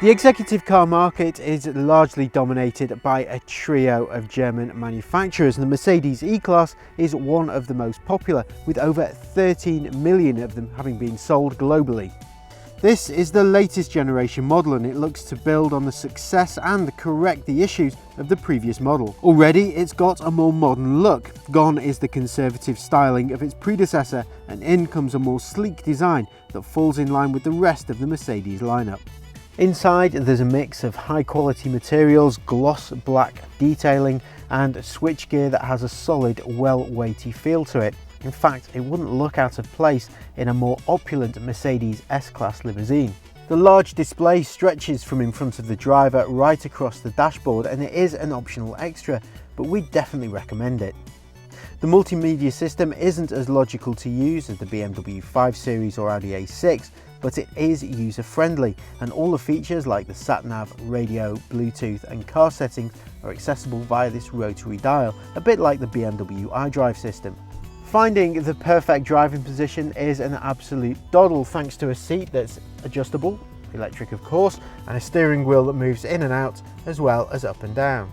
The executive car market is largely dominated by a trio of German manufacturers, and the Mercedes E Class is one of the most popular, with over 13 million of them having been sold globally. This is the latest generation model, and it looks to build on the success and correct the issues of the previous model. Already it's got a more modern look. Gone is the conservative styling of its predecessor, and in comes a more sleek design that falls in line with the rest of the Mercedes lineup. Inside there's a mix of high quality materials, gloss black detailing and switchgear that has a solid, well weighty feel to it. In fact, it wouldn't look out of place in a more opulent Mercedes S-Class limousine. The large display stretches from in front of the driver right across the dashboard, and it is an optional extra, but we definitely recommend it. The multimedia system isn't as logical to use as the BMW 5 Series or Audi A6, but it is user-friendly, and all the features like the sat-nav, radio, Bluetooth and car settings are accessible via this rotary dial, a bit like the BMW iDrive system. Finding the perfect driving position is an absolute doddle thanks to a seat that's adjustable, electric of course, and a steering wheel that moves in and out as well as up and down.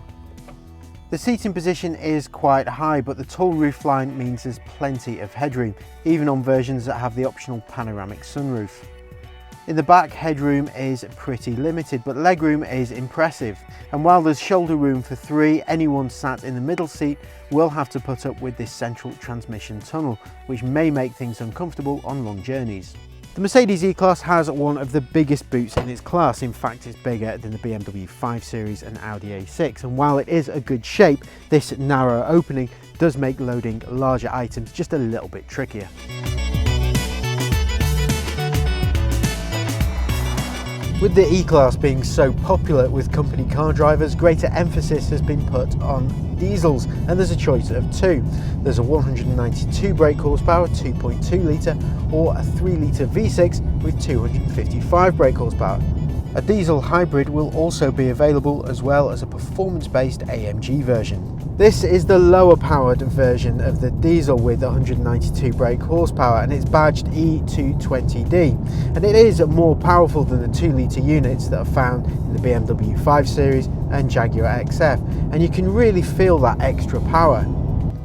The seating position is quite high, but the tall roofline means there's plenty of headroom, even on versions that have the optional panoramic sunroof. In the back, headroom is pretty limited, but legroom is impressive. And while there's shoulder room for three, anyone sat in the middle seat will have to put up with this central transmission tunnel, which may make things uncomfortable on long journeys. The Mercedes E Class has one of the biggest boots in its class. In fact, it's bigger than the BMW 5 Series and Audi A6. And while it is a good shape, this narrow opening does make loading larger items just a little bit trickier. With the E Class being so popular with company car drivers, greater emphasis has been put on diesels, and there's a choice of two. There's a 192 brake horsepower 2.2 litre or a 3 litre V6 with 255 brake horsepower. A diesel hybrid will also be available, as well as a performance-based AMG version. This is the lower powered version of the diesel with 192 brake horsepower, and it's badged E220D, and it is more powerful than the 2 litre units that are found in the BMW 5 Series and Jaguar XF, and you can really feel that extra power.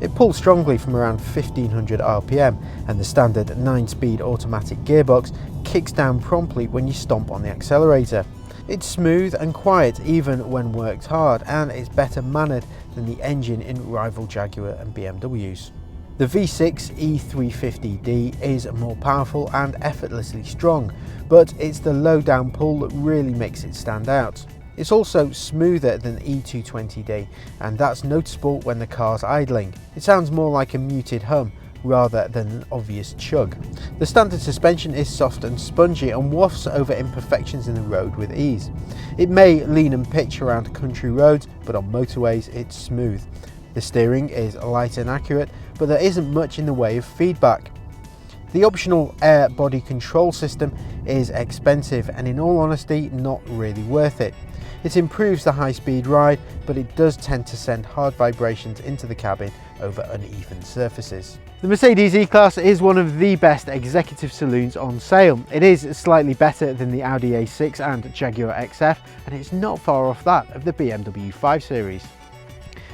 It pulls strongly from around 1500 RPM, and the standard 9-speed automatic gearbox kicks down promptly when you stomp on the accelerator. It's smooth and quiet even when worked hard, and it's better mannered than the engine in rival Jaguar and BMWs. The V6 E350D is more powerful and effortlessly strong, but it's the low down pull that really makes it stand out. It's also smoother than E220D, and that's noticeable when the car's idling. It sounds more like a muted hum rather than an obvious chug. The standard suspension is soft and spongy and wafts over imperfections in the road with ease. It may lean and pitch around country roads, but on motorways it's smooth. The steering is light and accurate, but there isn't much in the way of feedback. The optional air body control system is expensive and, in all honesty, not really worth it. It improves the high-speed ride, but it does tend to send hard vibrations into the cabin over uneven surfaces. The Mercedes E Class is one of the best executive saloons on sale. It is slightly better than the Audi A6 and Jaguar XF, and it's not far off that of the BMW 5 Series.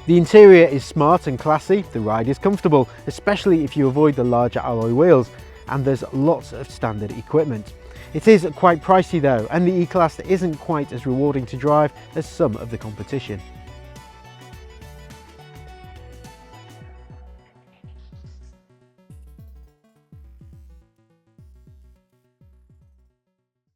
The interior is smart and classy, the ride is comfortable, especially if you avoid the larger alloy wheels, and there's lots of standard equipment. It is quite pricey though, and the E Class isn't quite as rewarding to drive as some of the competition.